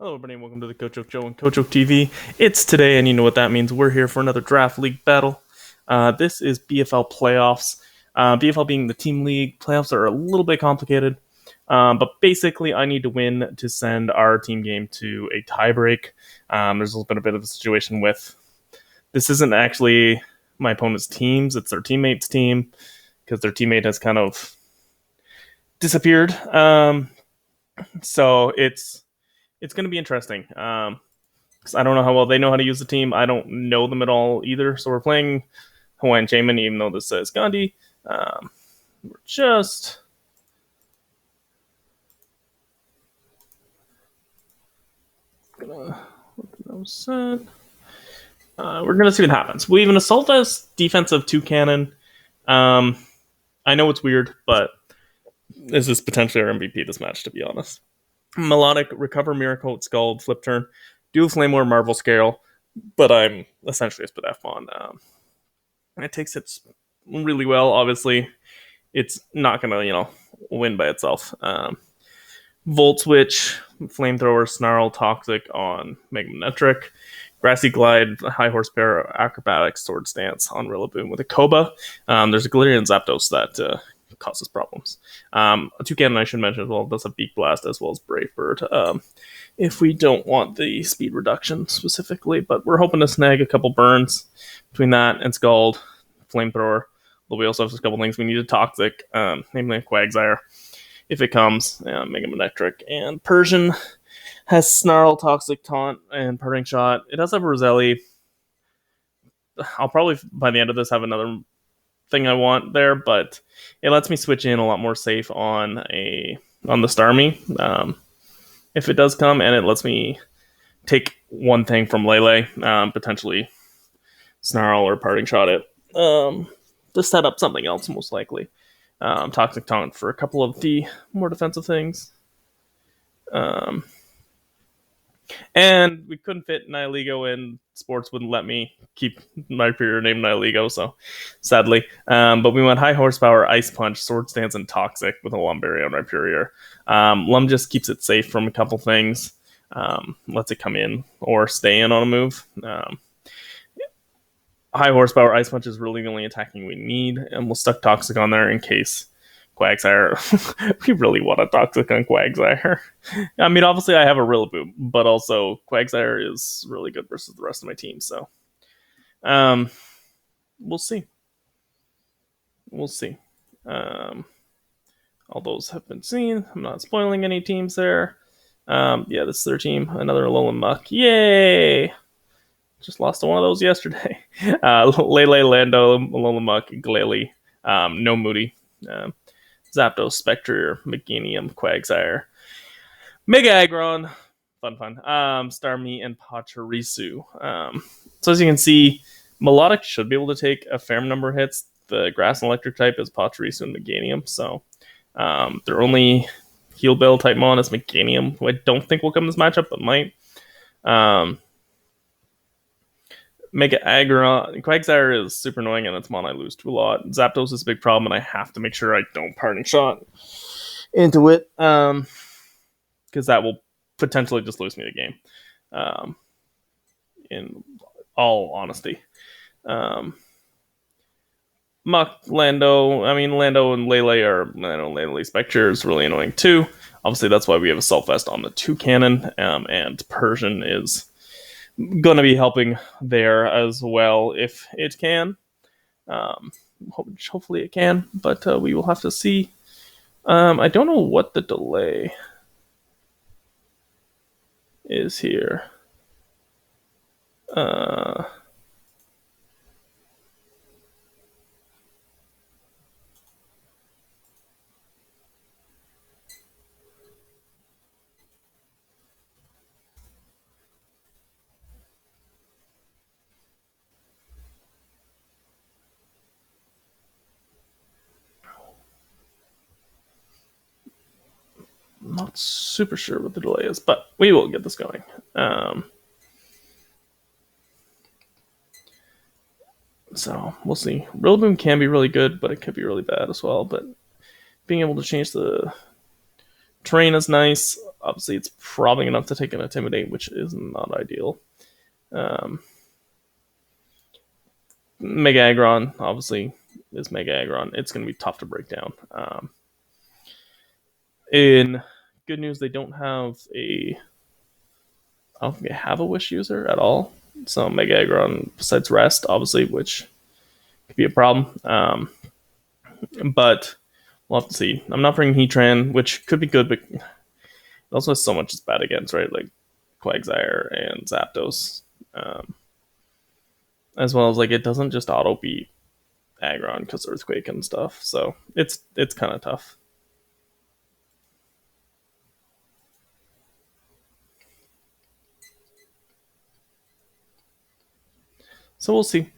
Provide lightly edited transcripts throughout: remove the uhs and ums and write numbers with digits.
Hello, everybody, and welcome to the Coach Oak Joe and Coach Oak TV. It's today, and you know what that means. We're here for another draft league battle. This is BFL playoffs. BFL being the team league, playoffs are a little bit complicated. But basically, I need to win to send our team game to a tiebreak. There's been a bit of a situation with this isn't actually my opponent's teams; it's their teammate's team because their teammate has kind of disappeared. So it's going to be interesting. 'Cause I don't know how well they know how to use the team. I don't know them at all either. So we're playing Hawaiian Shaman, even though this says Gandhi. We're just gonna look at those set. We're gonna see what happens. We have an assault as defensive TOUCANNON. I know it's weird, but this is potentially our MVP this match, to be honest. Melodic, Recover Miracle, Scald, Flip Turn, Dual Flame War, Marvel Scale, but I'm essentially a Spit F1. It takes it really well, obviously. It's not going to, win by itself. Volt Switch, Flamethrower, Snarl, Toxic on Megametric, Grassy Glide, High Horsepower, Acrobatics, Sword Stance on Rillaboom with a Koba. There's a Galarian Zapdos that causes problems. Toucannon, I should mention as well, does have Beak Blast as well as Brave Bird. If we don't want the speed reduction specifically, but we're hoping to snag a couple burns between that and Scald, Flamethrower. But we also have a couple things we need a Toxic, namely a Quagsire. If it comes, Megamanectric. And Persian has Snarl, Toxic, Taunt, and Parting Shot. It does have a Roselli. I'll probably, by the end of this, have another thing I want there, but it lets me switch in a lot more safe on the Starmie if it does come, and it lets me take one thing from Lele, potentially Snarl or Parting Shot it, to set up something else most likely. Toxic Taunt for a couple of the more defensive things. And we couldn't fit Nihiligo in. Sports wouldn't let me keep my superior name Nihiligo, so sadly. But we went High Horsepower, Ice Punch, Sword Stance, and Toxic with a Lumberry on Rhyperior. Lum just keeps it safe from a couple things. Lets it come in or stay in on a move. High Horsepower, Ice Punch is really the only attacking we need, and we'll stuck Toxic on there in case Quagsire. We really want a Toxic on Quagsire. I mean, obviously I have a Rillaboom, but also Quagsire is really good versus the rest of my team. So, we'll see. We'll see. All those have been seen. I'm not spoiling any teams there. Yeah, this is their team. Another Alolan Muck. Yay! Just lost to one of those yesterday. Lele, Lando, Alolan Muck, Glalie, no Moody. Zapdos, Spectre, Meganium, Quagsire, Mega Aggron, fun, Starmie, and Pachirisu. So as you can see, Melodic should be able to take a fair number of hits. The Grass and Electric type is Pachirisu and Meganium, so their only Heal Bell type mon is Meganium, who I don't think will come in this matchup, but might. Mega Aggron, Quagsire is super annoying, and it's mon I lose to a lot. Zapdos is a big problem, and I have to make sure I don't Parting Shot into it, because that will potentially just lose me the game. In all honesty, Muck, Lando. I mean, Lando and Lele are Lele Spectre is really annoying too. Obviously, that's why we have a Assault Vest on the Toucannon, and Persian is going to be helping there as well if it can. Hopefully it can, but we will have to see. I don't know what the delay is here. Not super sure what the delay is, but we will get this going. So we'll see. Rillaboom can be really good, but it could be really bad as well. But being able to change the Terrain is nice. Obviously, it's probably enough to take an Intimidate, which is not ideal. Mega Aggron, obviously, is Mega Aggron. It's going to be tough to break down. In good news, they don't have I don't think they have a Wish user at all. So Mega Aggron, besides Rest, obviously, which could be a problem. But we'll have to see. I'm not bringing Heatran, which could be good, but it also has so much it's bad against, right? Like Quagsire and Zapdos. As well as like it doesn't just auto beat Aggron because Earthquake and stuff. So it's kind of tough. So we'll see.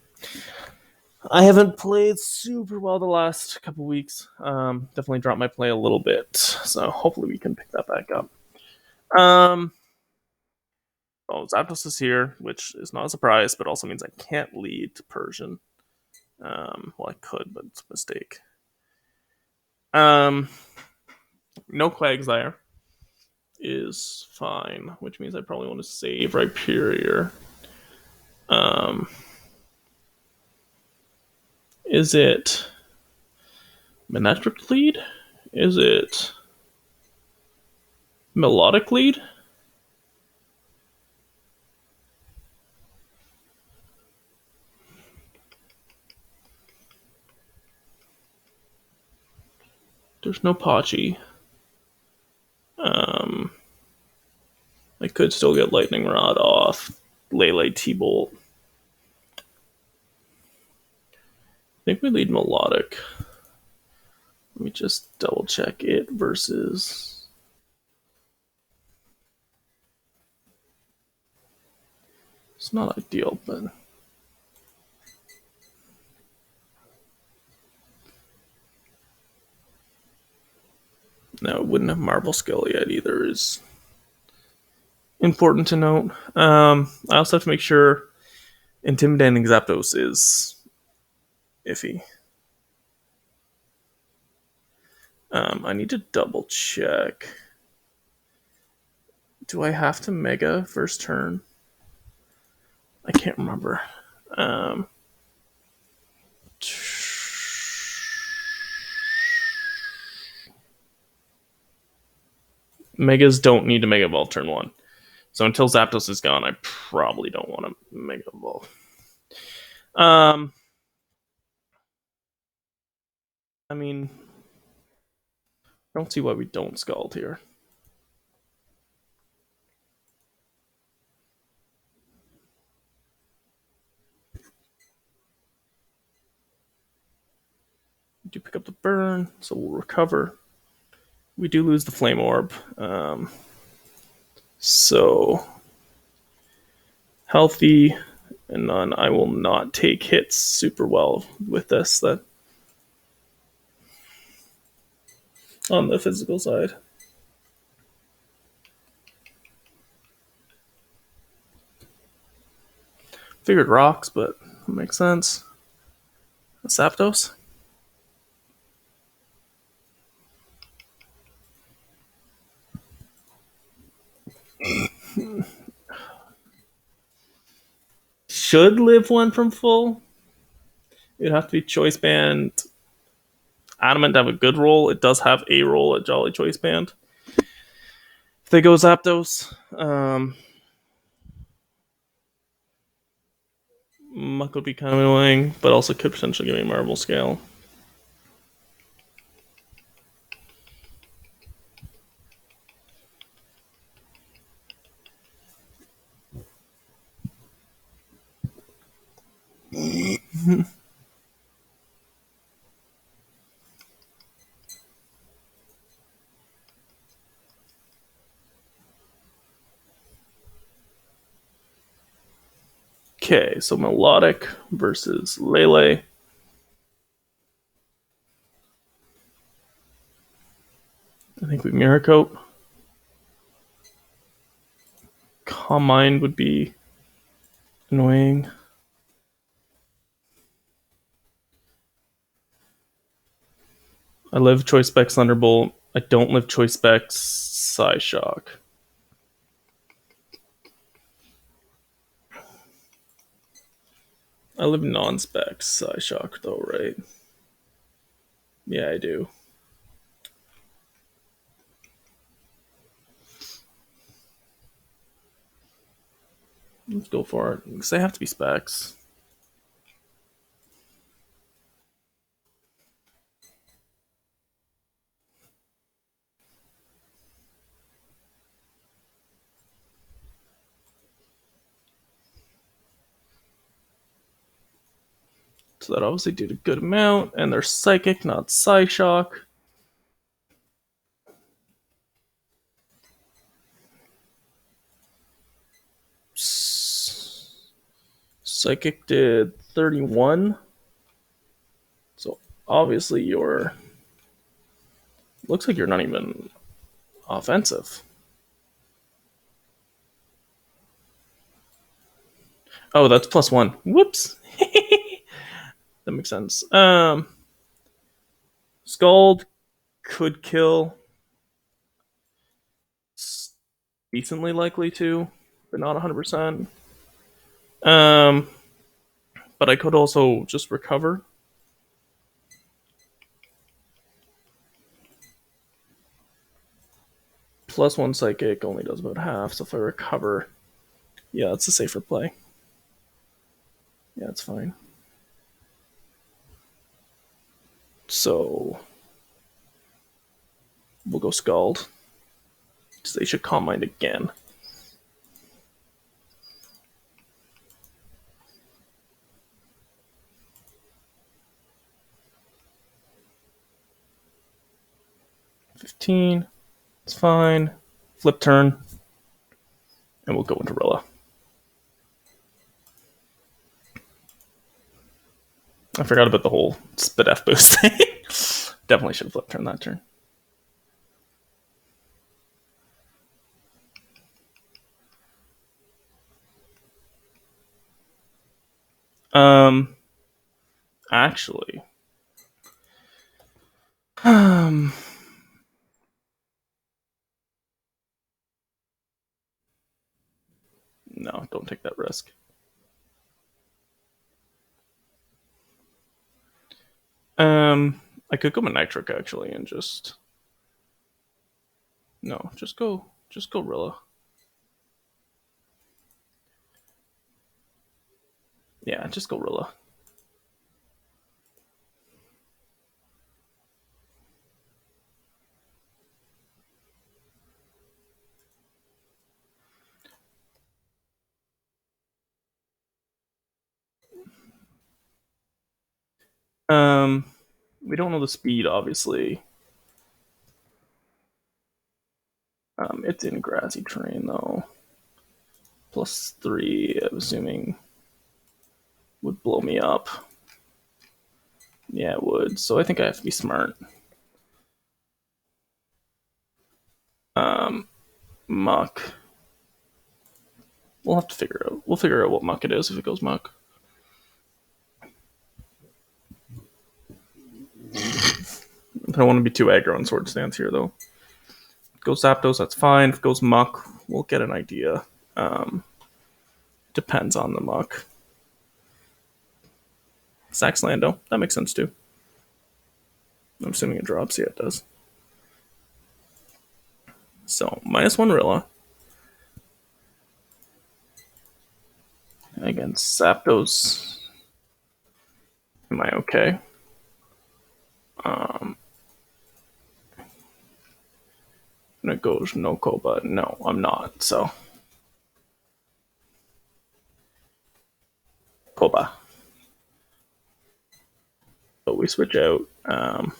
I haven't played super well the last couple weeks. Definitely dropped my play a little bit. So hopefully we can pick that back up. Zapdos is here, which is not a surprise, but also means I can't lead to Persian. Well, I could, but it's a mistake. No Quagsire is fine, which means I probably want to save Rhyperior. Is it Manectric lead? Is it Melodic lead? There's no Pachi. I could still get Lightning Rod off Lele T-Bolt. I think we lead Melodic. Let me just double check it versus... It's not ideal, but... No, it wouldn't have Marble Skill yet either, is important to note. I also have to make sure Intimidating Zapdos is iffy. I need to double check. Do I have to Mega first turn? I can't remember. Megas don't need to Mega Evolve turn 1. So until Zapdos is gone, I probably don't want to Mega Evolve. I mean, I don't see why we don't Scald here. We do pick up the burn, so we'll recover. We do lose the Flame Orb. So healthy, and then I will not take hits super well with this. That on the physical side. Figured rocks, but it makes sense. Zapdos. Should live one from full. It'd have to be Choice Band. Adamant to have a good roll. It does have a roll at Jolly Choice Band. If they go Zapdos, Muck would be kind of annoying, but also could potentially give me Marble Scale. Okay, so Melodic versus Lele. I think we Mirror Coat. Calm Mind would be annoying. I live Choice Spec Thunderbolt. I don't live choice specs. Psy shock. I live non-specs. Psy shock though, right? Yeah, I do. Let's go for it because they have to be specs. So that obviously did a good amount, and they're psychic, not Psy shock. Psychic did 31. So obviously you're looks like you're not even offensive. Oh, that's +1. Whoops. That makes sense. Scald could kill. Decently likely to, but not 100%. Um, but I could also just recover. +1 psychic only does about half, so if I recover, yeah, it's a safer play. Yeah, it's fine. So we'll go Scald. So they should Calm Mind again. $15. It's fine. Flip turn. And we'll go into Rilla. I forgot about the whole spit F boost thing. Definitely should have flip turned that turn. Um, actually, um, no, don't take that risk. I could go Nitric actually and just no, just go Rilla. Yeah, just go Rilla. We don't know the speed, obviously. It's in grassy terrain though. +3, I'm assuming, would blow me up. Yeah, it would. So I think I have to be smart. Muck. We'll have to figure out. We'll figure out what muck it is if it goes muck. I don't want to be too aggro on sword stance here though. If it goes Zapdos, that's fine. If it goes muck, we'll get an idea. Depends on the muck. Saxlando, that makes sense too. I'm assuming it drops. Yeah, it does. So -1 Rilla against Zapdos. Am I okay? And it goes Noko, but no, I'm not. So Koba. But we switch out. Um,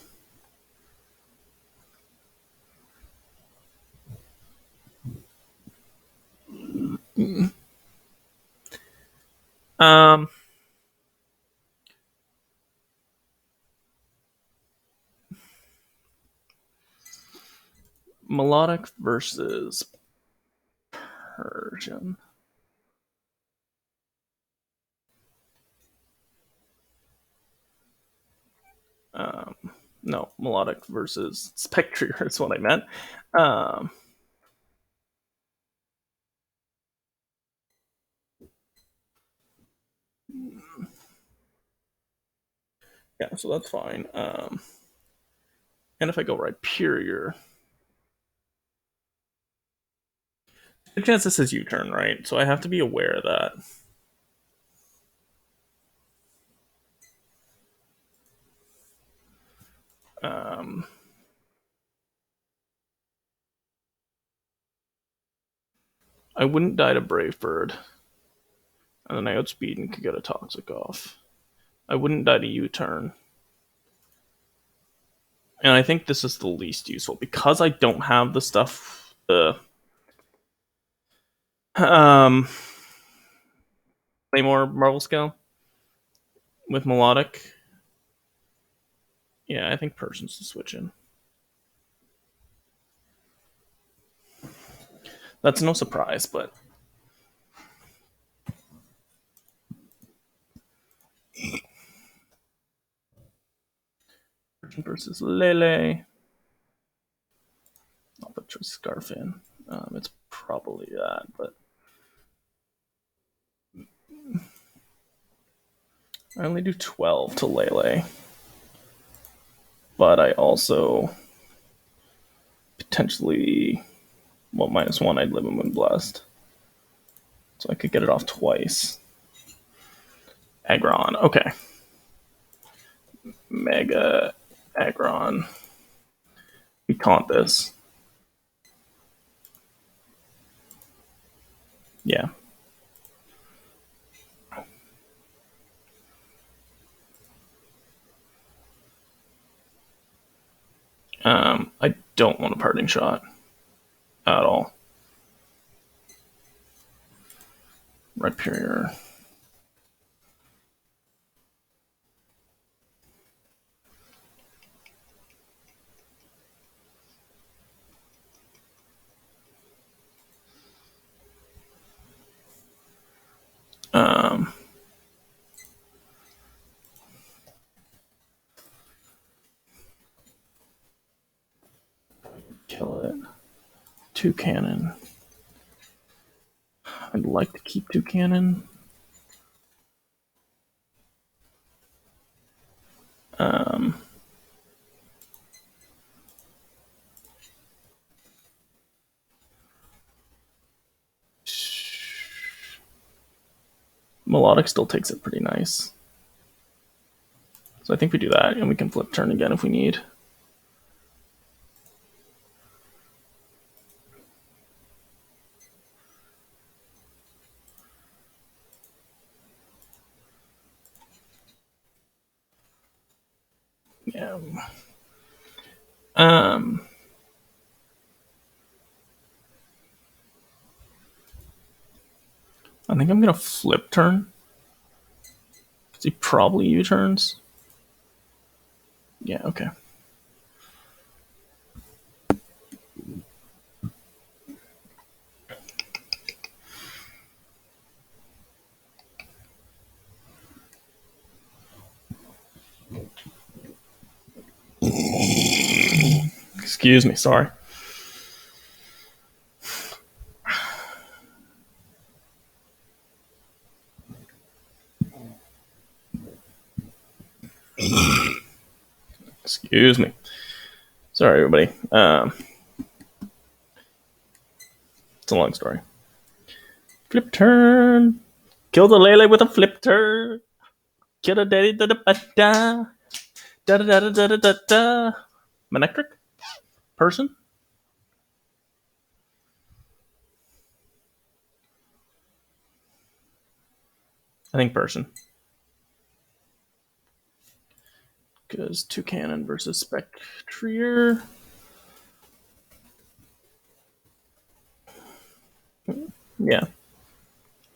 Melodic versus Persian. No, melodic versus Spectrier is what I meant. Yeah, so that's fine. And if I go Rhyperior, the chance this is U-turn, right? So I have to be aware of that. Um, I wouldn't die to Brave Bird, and then I outspeed and could get a Toxic off. I wouldn't die to U-turn. And I think this is the least useful because I don't have the stuff. Um, Claymore Marvel Scale with melodic. Yeah, I think Persian's to switch in. That's no surprise, but Persian versus Lele. I'll put your scarf in. It's probably that, but I only do 12 to Lele. But I also potentially, well, -1, I'd live in Moonblast. So I could get it off twice. Aggron, okay. Mega Aggron. We taunt this. Yeah. I don't want a parting shot at all. Rhyperior. Um, Kill it. Toucannon. I'd like to keep Toucannon. Um, Melodic still takes it pretty nice. So I think we do that, and we can flip turn again if we need. Yeah. Um, I think I'm gonna flip turn. Because he probably U-turns. Yeah, okay. Excuse me, sorry. Excuse me. Sorry, everybody. It's a long story. Flip turn. Kill the Lele with a flip turn. Kill the daddy da da da da da da da da da da. Manectric? Person? I think person. Because Toucannon versus Spectrier. Yeah.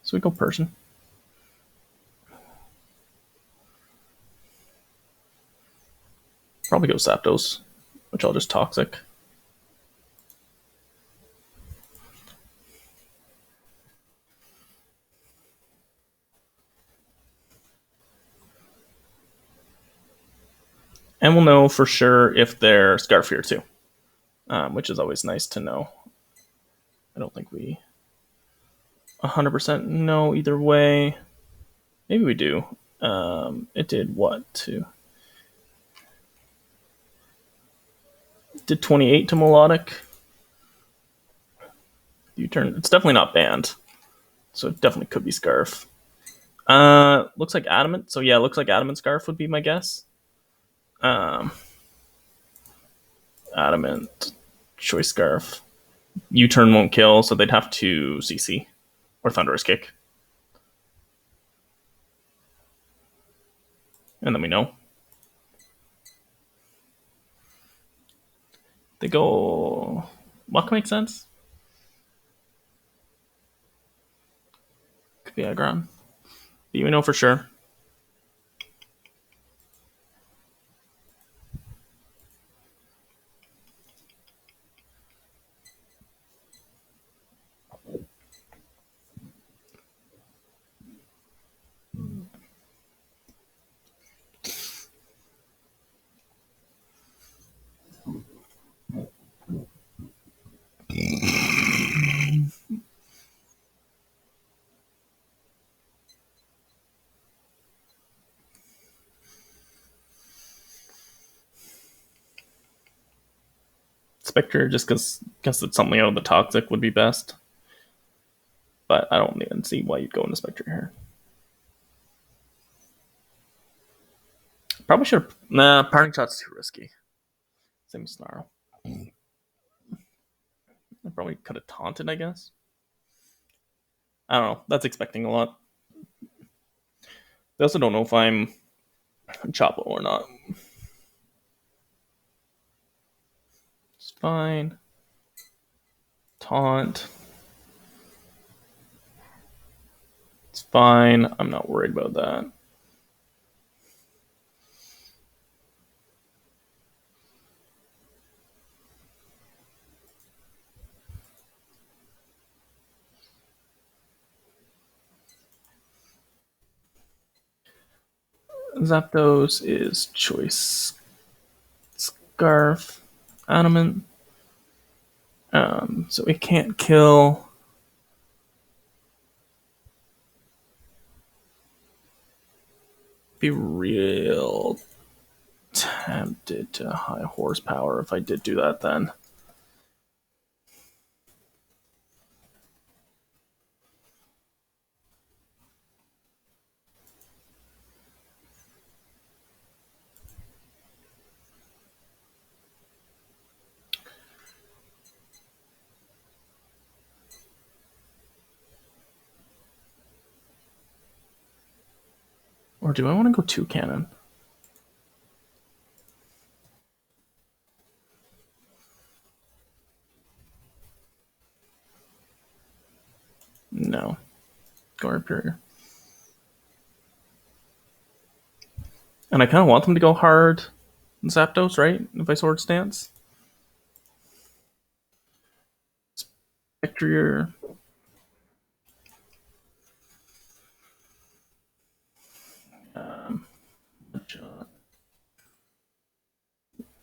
So we go person. Probably go Zapdos, which I'll just Toxic. And we'll know for sure if they're Scarf here too, which is always nice to know. I don't think we 100% know either way. Maybe we do. It did what to? Did 28 to melodic. U-turn. It's definitely not banned, so it definitely could be Scarf. Looks like adamant. So yeah, looks like adamant Scarf would be my guess. Adamant choice Scarf. U-turn won't kill, so they'd have to CC or Thunderous Kick, and then we know. They go. Muck makes sense. Could be Aggron. But you know for sure. Spectre, just because it's something out of the toxic would be best. But I don't even see why you'd go into Spectre here. Probably should have. Nah, parting shot's too risky. Same Snarl. I probably could have taunted, I guess. I don't know. That's expecting a lot. They also don't know if I'm Chapo or not. It's fine. Taunt. It's fine. I'm not worried about that. Zapdos is choice Scarf adamant. So it can't kill. Be real tempted to high horsepower if I did do that then. Or do I want to go Toucannon? No. Go Rhyperior. And I kind of want them to go hard in Zapdos, right? If I Sword Stance. Spectrier.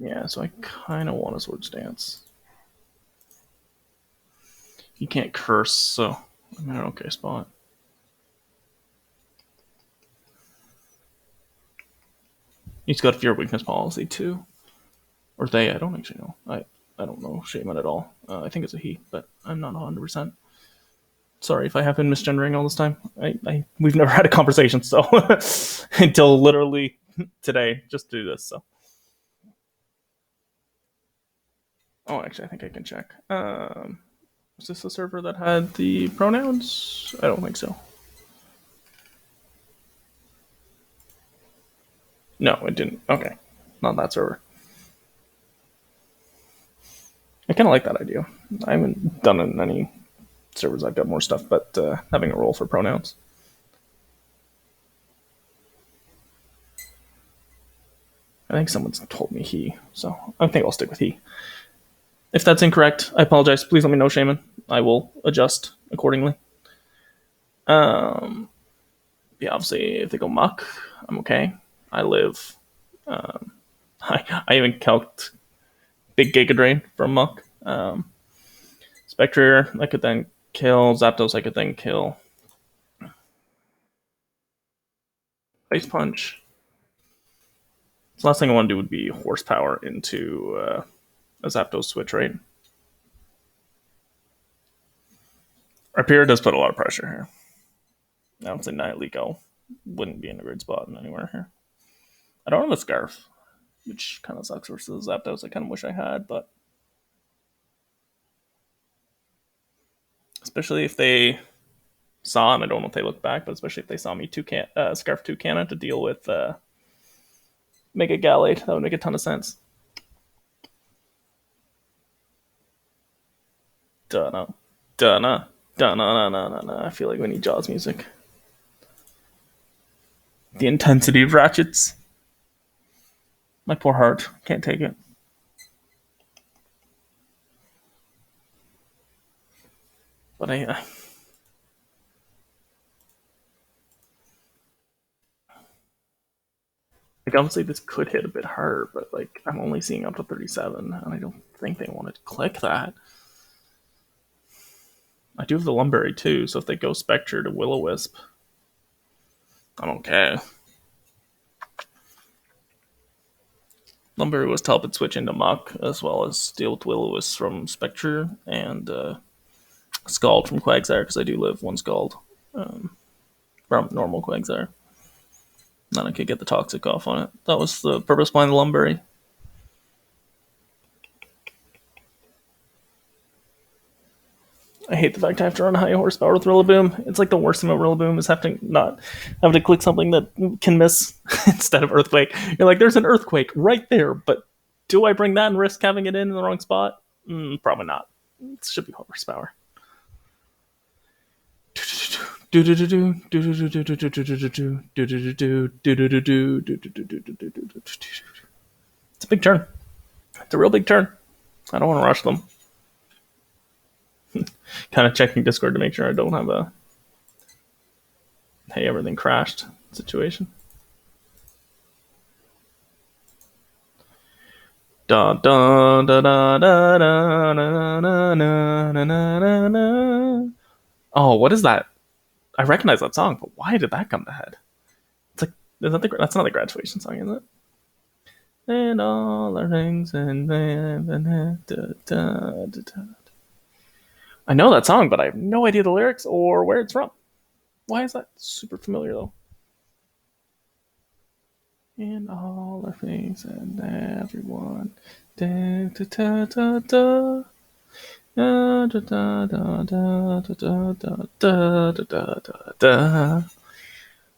Yeah, so I kind of want a Sword Stance. He can't curse, so I'm in an okay spot. He's got fear weakness policy too. Or they, I don't actually know. I don't know Shaman at all. I think it's a he, but I'm not 100%. Sorry if I have been misgendering all this time. We've never had a conversation, so until literally today, just to do this. So, oh, actually, I think I can check. Was this the server that had the pronouns? I don't think so. No, it didn't. Okay, not that server. I kind of like that idea. I haven't done it in any servers. I've got more stuff, but having a role for pronouns. I think someone's told me he, so I think I'll stick with he. If that's incorrect, I apologize. Please let me know, Shaman. I will adjust accordingly. Yeah, obviously, if they go muck, I'm okay. I live I even calced Big Giga Drain from Muck. Spectre, I could then kill. Zapdos, I could then kill. Face Punch. The last thing I want to do would be Horsepower into a Zapdos switch, right? Rapier does put a lot of pressure here. I would say Nihilego wouldn't be in a great spot anywhere here. I don't have a Scarf, which kind of sucks versus Zapdos. I kind of wish I had, but especially if they saw, and I don't know if they look back, but especially if they saw me Scarf Toucannon to deal with Mega Gallade, that would make a ton of sense. Dunno. Dunno. Dunno. I feel like we need Jaws music. The intensity of ratchets. My poor heart. Can't take it. But like obviously this could hit a bit harder, but like I'm only seeing up to 37, and I don't think they want to click that. I do have the Lumberry too, so if they go Spectre to Will-O-Wisp, I don't care. Lumberry was to help it switch into Muck, as well as deal with Will-O-Wisp from Spectre and Scald from Quagsire, because I do live one Scald from normal Quagsire. Then I could get the Toxic off on it. That was the purpose behind the Lumberry. I hate the fact I have to run high horsepower with Rillaboom. It's like the worst thing about Rillaboom is having to click something that can miss instead of Earthquake. You're like, there's an Earthquake right there, but do I bring that and risk having it in the wrong spot? Probably not. It should be horsepower. It's a big turn. It's a real big turn. I don't want to rush them. Kind of checking Discord to make sure I don't have a hey, everything crashed situation. Da da da da da da da da da. Oh, what is that? I recognize that song, but why did that come to head? It's like that's not the graduation song, is it? And all our rings and I know that song, but I have no idea the lyrics or where it's from. Why is that super familiar though? And all our things and everyone. Da, da, da, da, da. Da, da, da, da, da, da, da, da, da, da.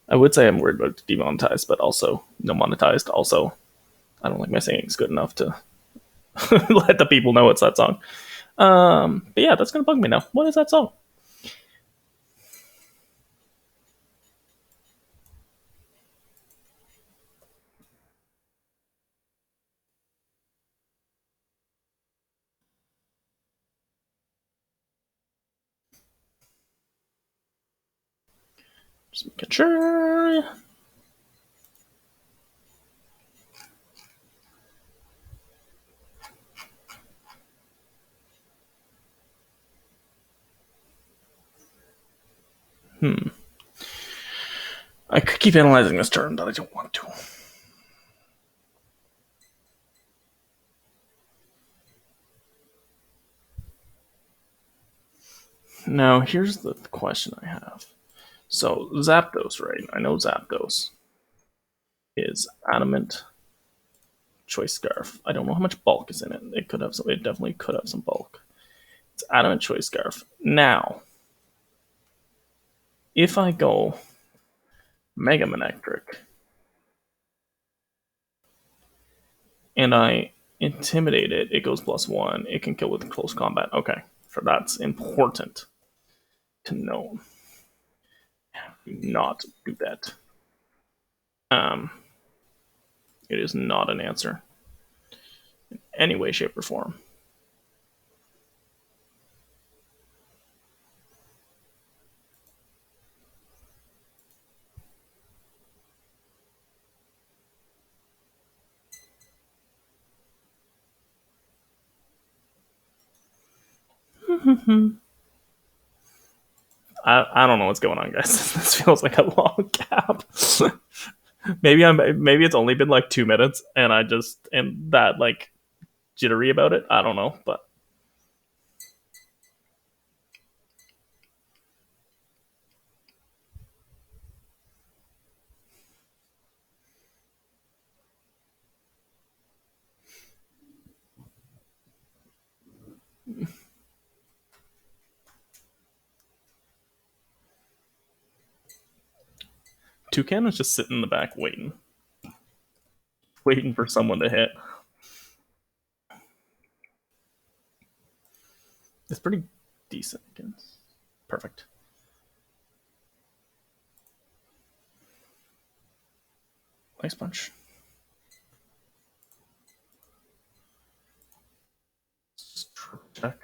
I would say I'm worried about demonetized, but also no monetized. Also, I don't think my singing's good enough to let the people know it's that song. But yeah, that's gonna bug me now. What is that song? Just making sure. I could keep analyzing this turn, but I don't want to. Now, here's the question I have. So, Zapdos, right? I know Zapdos is Adamant Choice Scarf. I don't know how much bulk is in it. It could have some. It definitely could have some bulk. It's Adamant Choice Scarf. Now, if I go Mega Manectric and I intimidate it, it goes +1. It can kill with close combat. Okay, so that's important to know. Do not do that. It is not an answer in any way, shape, or form. I don't know what's going on, guys. This feels like a long gap. Maybe it's only been like 2 minutes, and I just am that like jittery about it. I don't know, but Toucan is just sitting in the back waiting for someone to hit. It's pretty decent. Perfect. Nice punch. Check.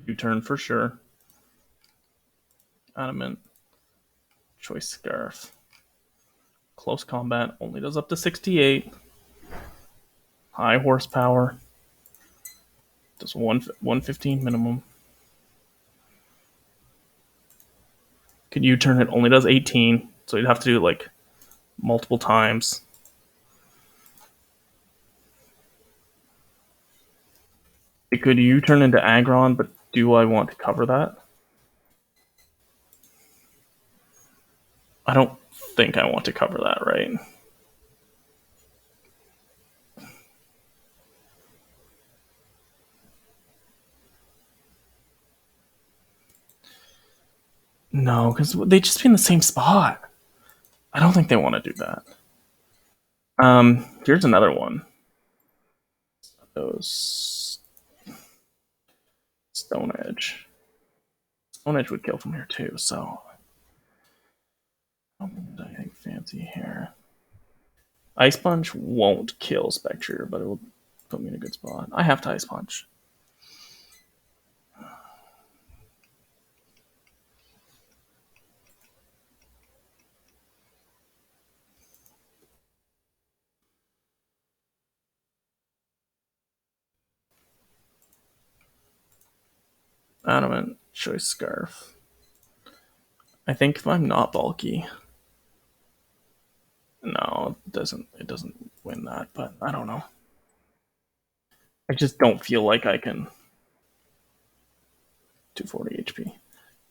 U-turn for sure. Adamant. Choice scarf. Close combat only does up to 68. High horsepower. Does 115 minimum. Could U-turn it only does 18, so you'd have to do it like multiple times. It could U-turn into Aggron, but do I want to cover that? I don't think I want to cover that, right? No, because they just be in the same spot. I don't think they want to do that. Here's another one. Those Stone Edge. Stone Edge would kill from here too, so I don't think there's anything fancy here. Ice Punch won't kill Spectre, but it will put me in a good spot. I have to Ice Punch. Adamant, Choice Scarf. I think if I'm not bulky, no, it doesn't win that, but I don't know. I just don't feel like I can 240 HP.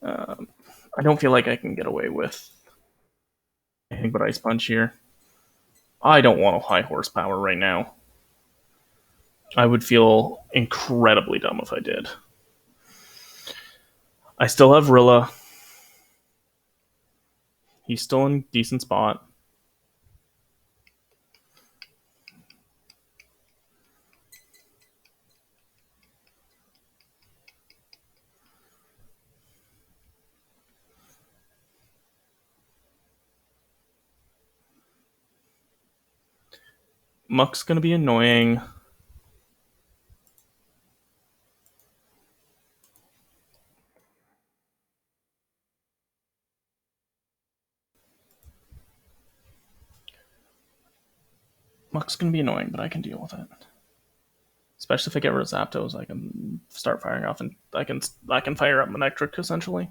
I don't feel like I can get away with anything but Ice Punch here. I don't want a high horsepower right now. I would feel incredibly dumb if I did. I still have Rilla. He's still in a decent spot. Muck's gonna be annoying. Muck's gonna be annoying, but I can deal with it. Especially if I get rid of Zapdos, I can start firing off, and I can fire up Manectric essentially.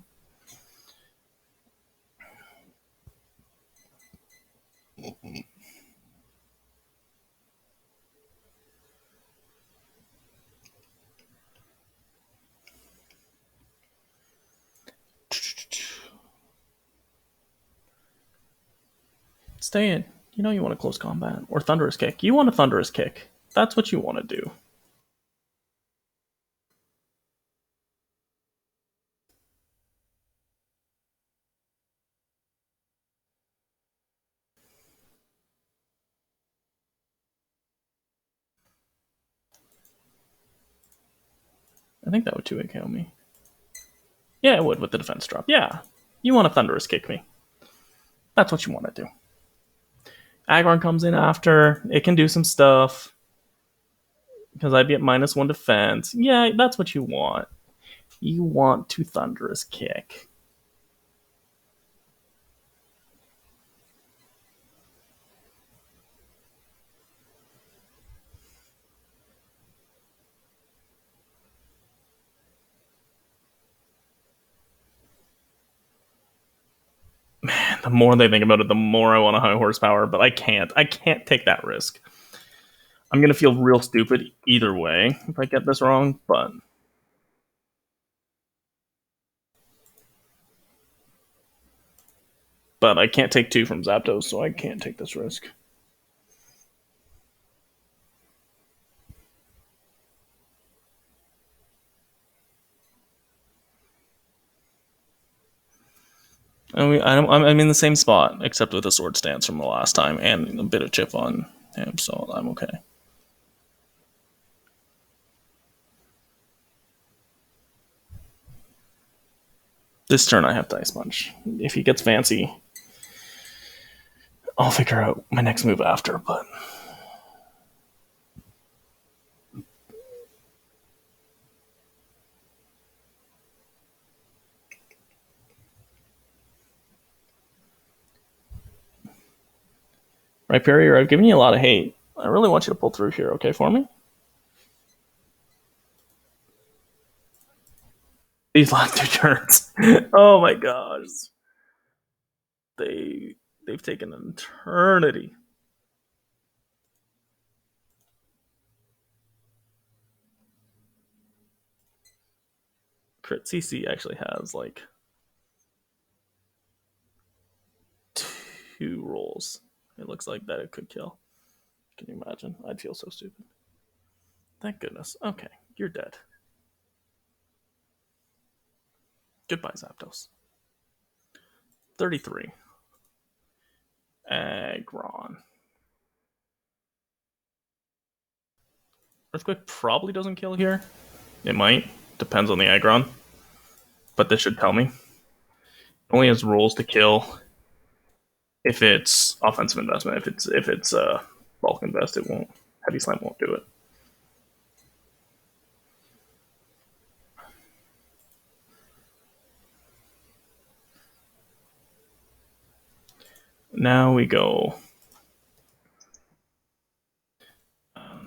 Stay in. You know you want a close combat or Thunderous Kick. You want a Thunderous Kick. That's what you want to do. I think that would 2-hit KO me. Yeah, it would with the defense drop. Yeah. You want to Thunderous Kick me. That's what you want to do. Aggron comes in after. It can do some stuff. Because I'd be at -1 defense. Yeah, that's what you want. You want to Thunderous Kick. The more they think about it, the more I want a high horsepower, but I can't. I can't take that risk. I'm gonna feel real stupid either way if I get this wrong, but I can't take 2 from Zapdos, so I can't take this risk. I'm in the same spot, except with a sword stance from the last time and a bit of chip on him, so I'm okay. This turn I have to Ice Punch. If he gets fancy, I'll figure out my next move after, but right, Perrier, I've given you a lot of hate. I really want you to pull through here, okay, for me? These last 2 turns. Oh my gosh. They've taken an eternity. Crit CC actually has like 2 rolls. It looks like that it could kill. Can you imagine? I'd feel so stupid. Thank goodness. Okay, you're dead. Goodbye, Zapdos. 33. Aggron. Earthquake probably doesn't kill here. It might. Depends on the Aggron. But this should tell me. It only has rolls to kill if it's offensive investment. If it's bulk invest, it won't. Heavy Slam won't do it. Now we go.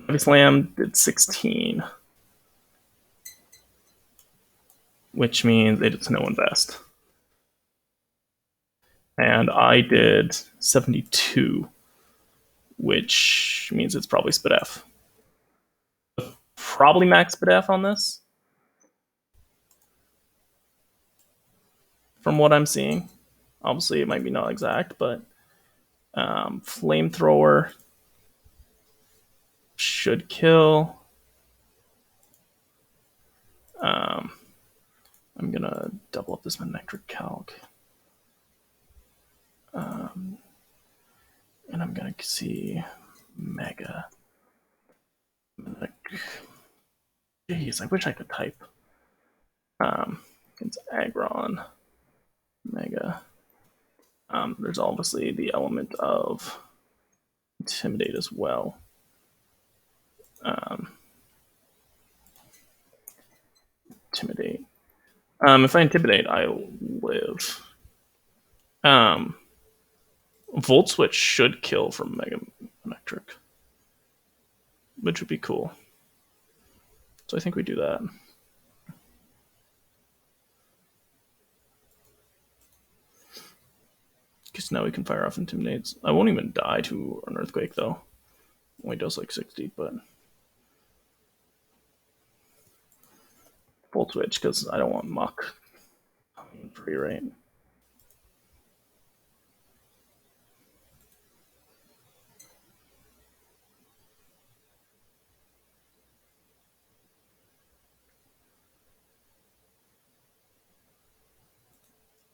Heavy Slam did 16, which means it's no invest. And I did 72, which means it's probably Spit F. Probably max Spit F on this, from what I'm seeing. Obviously, it might be not exact, but Flamethrower should kill. I'm gonna double up this Manectric Calc. And I'm gonna see Mega. Jeez, I wish I could type. It's Aggron, Mega. There's obviously the element of Intimidate as well. Intimidate. If I Intimidate, I live. Volt Switch should kill from Mega Electric, which would be cool. So I think we do that. Because now we can fire off Intimidates. I won't even die to an Earthquake, though. Only does like 60, but... Full Switch, because I don't want Muck. Free rate.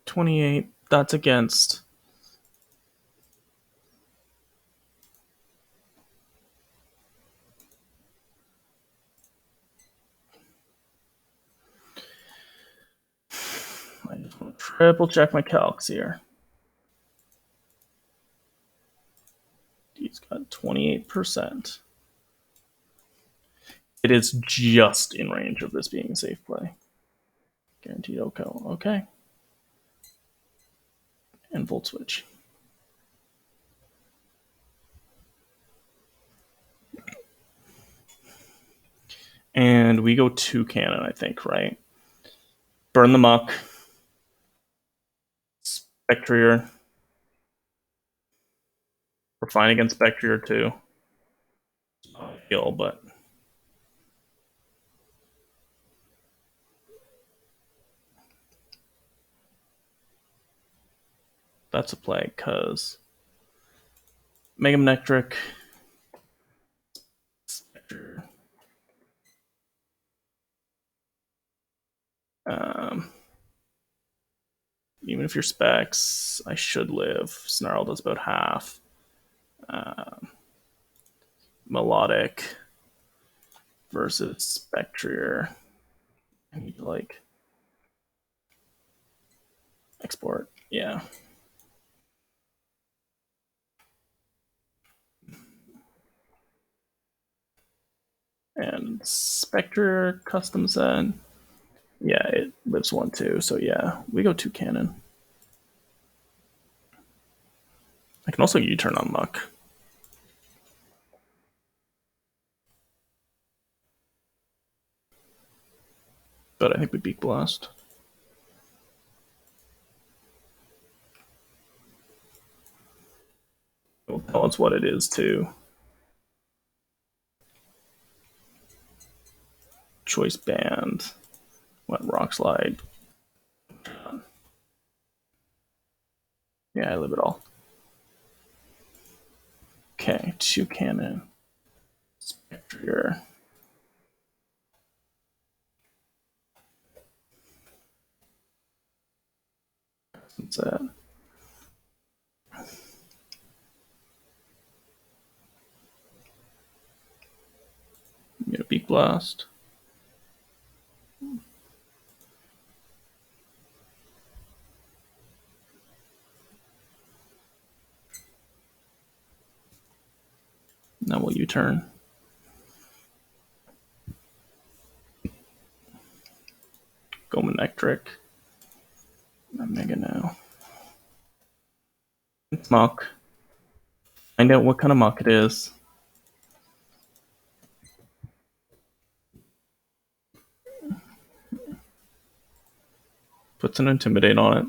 $28. That's against. I just want to triple check my calcs here. He's got 28%. It is just in range of this being a safe play. Guaranteed OCO. Okay. And Volt Switch. And we go Toucannon, I think, right? Burn the Muck. Spectrier. We're fine against Spectre too. Kill, but that's a play because Megamectric, Spectre. Even if you're specs, I should live. Snarl does about half. Melodic versus Spectre. I need to like export. Yeah. And Spectre custom set. Yeah, it lives 1/2. So yeah, we go Toucannon. I can also U-turn on Muck. But I think we Beak Blast. It'll tell us what it is too. Choice Band. What, Rock Slide? Yeah, I live it all. Okay, Toucannon. Spectre. What's that? Get a Beak Blast. Now will you turn? Go Manectric. Mega now. It's Muck. Find out what kind of Muck it is. Puts an Intimidate on it.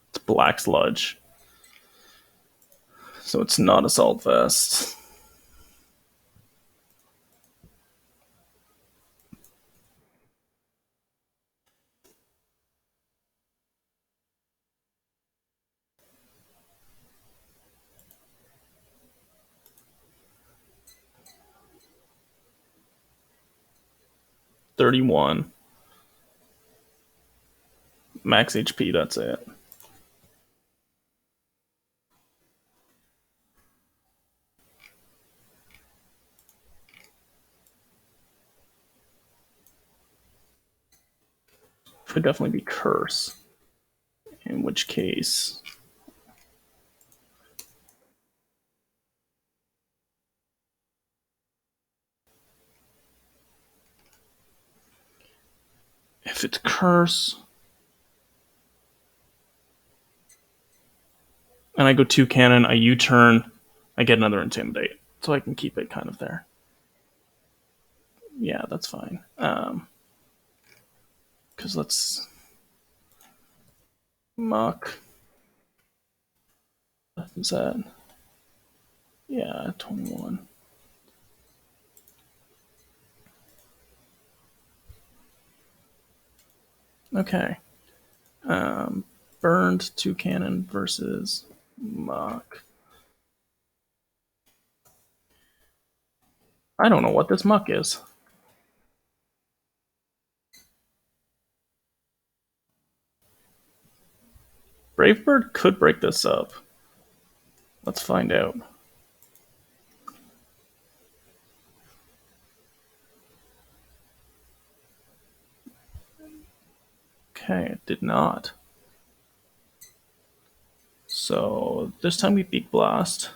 It's Black Sludge. So it's not Assault Vest. $31. Max HP, that's it. Could definitely be Curse. In which case, if it's Curse, and I go Toucannon, I U-turn, I get another Intimidate. So I can keep it kind of there. Yeah, that's fine. Because let's Muck. What is that? Yeah, 21. Okay. Burned Toucannon versus Muck. I don't know what this Muck is. Bravebird could break this up. Let's find out. Okay, it did not. So this time we Beak Blast.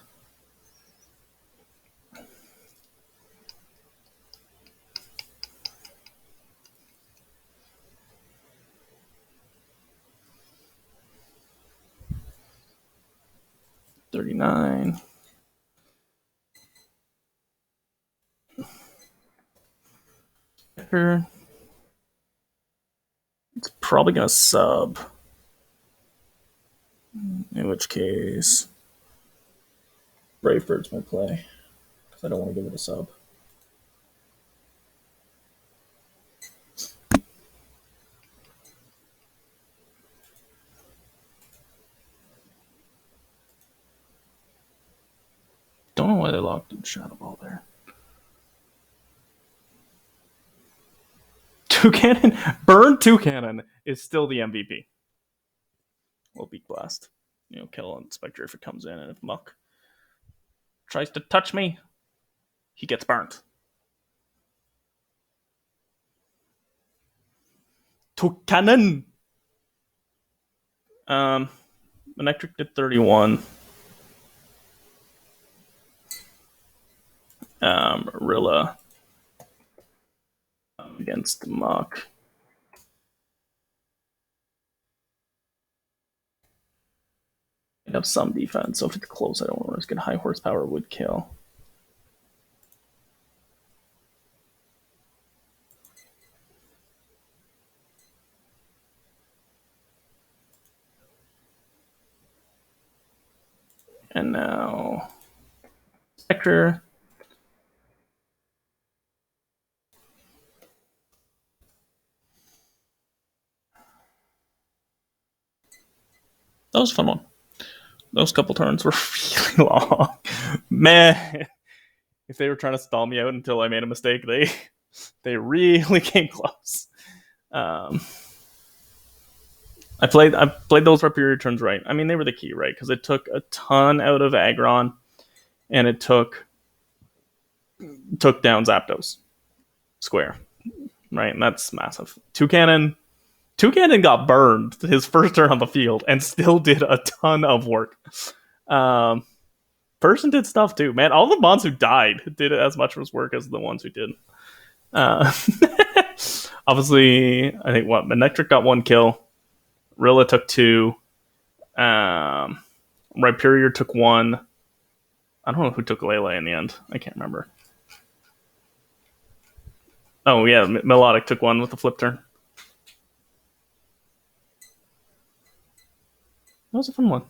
$39. It's probably gonna sub. In which case, Brave Birds might play because I don't want to give it a sub. Don't know why they locked in Shadow Ball there. Burn Toucannon is still the MVP. Well, Beak Blast. Kill on Spectre if it comes in, and if Muck tries to touch me, he gets burnt. Toucannon! Electric did 31. Rilla against Muck. I'd have some defense, so if it's close, I don't want to risk it. High horsepower would kill. And now Spectre. That was a fun one. Those couple turns were really long. Man, if they were trying to stall me out until I made a mistake, they really came close. I played those Rhyperior turns right. I mean, they were the key, right? Because it took a ton out of Aggron, and it took down Zapdos square, right? And that's massive. Toucannon got burned his first turn on the field and still did a ton of work. Person did stuff too, man. All the mons who died did as much work as the ones who didn't. Obviously, I think Manectric got 1 kill. Rilla took 2. Rhyperior took 1. I don't know who took Lele in the end. I can't remember. Oh, yeah, Melodic took 1 with the flip turn. That was a fun one.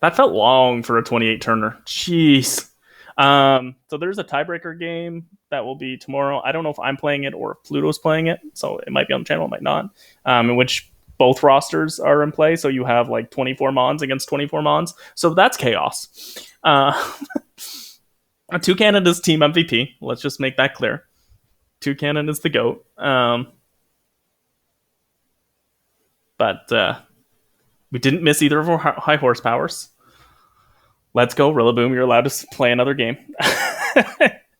That felt long for a 28 turner. Jeez. So there's a tiebreaker game that will be tomorrow. I don't know if I'm playing it or if Pluto's playing it. So it might be on the channel, it might not. In which both rosters are in play. So you have like 24 Mons against 24 Mons. So that's chaos. Toucannon is team MVP. Let's just make that clear. Toucannon is the GOAT. But we didn't miss either of our high horsepowers. Let's go, Rillaboom. You're allowed to play another game.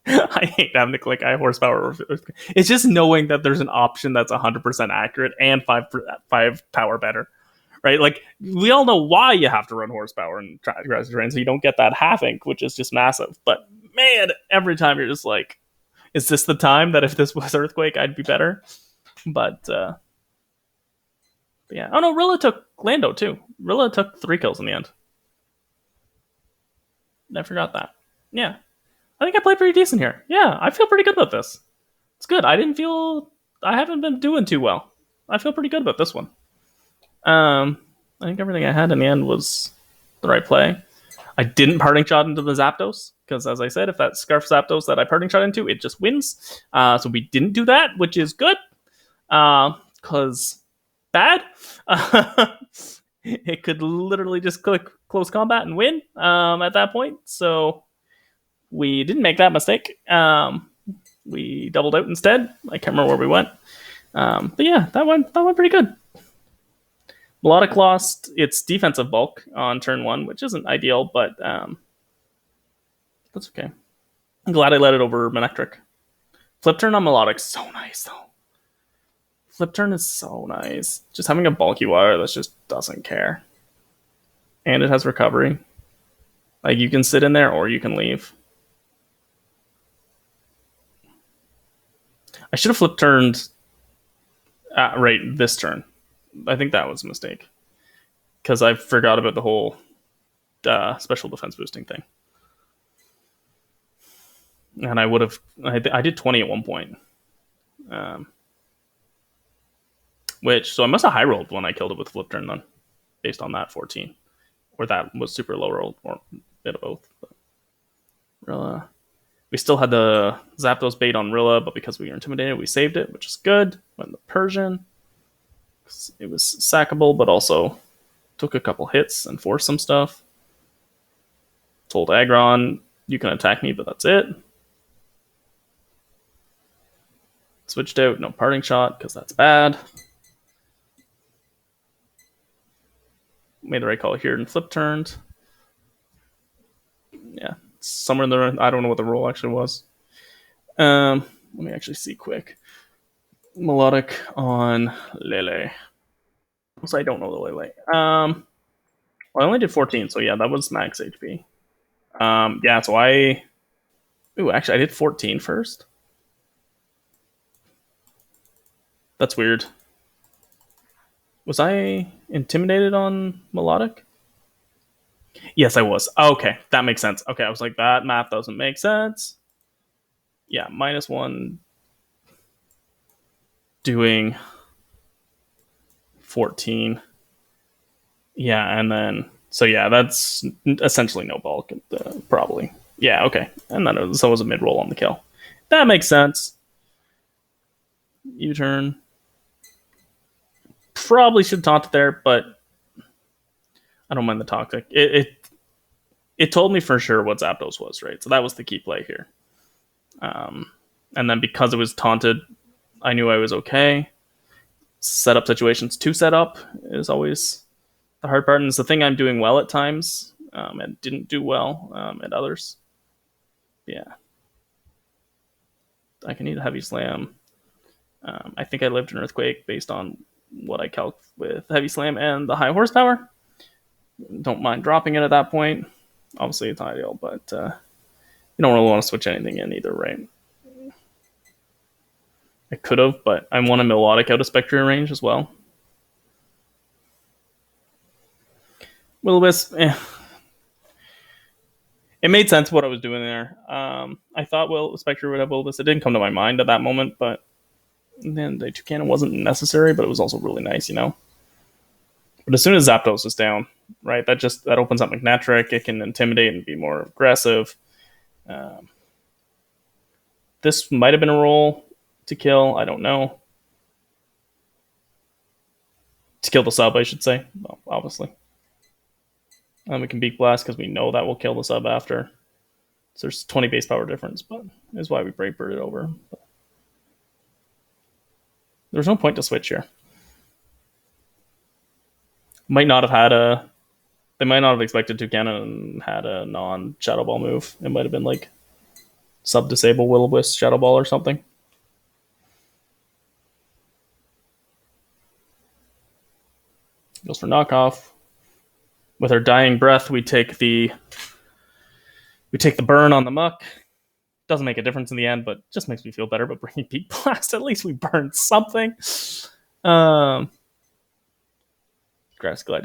I hate having to click high horsepower. It's just knowing that there's an option that's 100% accurate and 5 power better, right? Like, we all know why you have to run horsepower and grass terrain, so you don't get that half ink, which is just massive. But man, every time you're just like, is this the time that if this was Earthquake, I'd be better? But yeah. Oh no, Rilla took Lando too. Rilla took 3 kills in the end. I forgot that. Yeah. I think I played pretty decent here. Yeah, I feel pretty good about this. It's good. I haven't been doing too well. I feel pretty good about this one. I think everything I had in the end was the right play. I didn't parting shot into the Zapdos, because as I said, if that Scarf Zapdos that I parting shot into, it just wins. So we didn't do that, which is good. Because bad. It could literally just click close combat and win at that point. So we didn't make that mistake. We doubled out instead. I can't remember where we went. But yeah, that went pretty good. Melodic lost its defensive bulk on turn 1, which isn't ideal, but that's okay. I'm glad I let it over Manectric. Flip turn on Melodic, so nice though. Flip turn is so nice. Just having a bulky wire that just doesn't care. And it has recovery. Like, you can sit in there or you can leave. I should have flip turned right this turn. I think that was a mistake. Because I forgot about the whole special defense boosting thing. And I would have... I did 20 at one point. Which, so I must have high rolled when I killed it with flip turn then, based on that 14. Or that was super low rolled, or a bit of both. But Rilla. We still had the Zapdos bait on Rilla, but because we were intimidated, we saved it, which is good. Went the Persian. It was sackable, but also took a couple hits and forced some stuff. Told Aggron, you can attack me, but that's it. Switched out, no parting shot, because that's bad. Made the right call here and flip turned. Yeah, somewhere in there. I don't know what the roll actually was. Let me actually see quick. Melodic on Lele. So I don't know the Lele. Well, I only did 14, so yeah, that was max HP. Yeah, so I. Ooh, actually, I did 14 first. That's weird. Was I intimidated on Melodic? Yes, I was. Okay, that makes sense. Okay, I was like, that math doesn't make sense. Yeah, -1 doing 14. Yeah, and then so yeah, that's essentially no bulk, probably. Yeah, okay, and then it was a mid roll on the kill. That makes sense. U-turn. Probably should taunt it there, but I don't mind the toxic. It told me for sure what Zapdos was, right? So that was the key play here. And then because it was taunted, I knew I was okay. Setup situations to set up is always the hard part, and it's the thing I'm doing well at times, and didn't do well at others. Yeah. I can eat a heavy slam. I think I lived an earthquake based on what I calc with heavy slam and the high horsepower. Don't mind dropping it at that point. Obviously, it's ideal, but you don't really want to switch anything in either, right? I could have, but I want a Melodic out of Spectre range as well. Will-O-Wisp, it made sense what I was doing there. I thought Spectre would have Will-O-Wisp. It didn't come to my mind at that moment, but then the Toucannon wasn't necessary, but it was also really nice, you know. But as soon as Zapdos is down, right, that opens up McNatrick. It can intimidate and be more aggressive. This might have been a roll to kill. I don't know. To kill the sub, I should say. Well, obviously. We can Beak Blast because we know that will kill the sub after. So there's 20 base power difference, but is why we Brave Bird it over. But there's no point to switch here. Might not have had a. They might not have expected Toucannon and had a non-Shadow Ball move. It might have been like sub-disable Will-O-Wisp Shadow Ball or something. Goes for knockoff. With our dying breath, we take the burn on the muck. Doesn't make a difference in the end, but just makes me feel better about bringing Beak Blast. At least we burned something. Grass Glide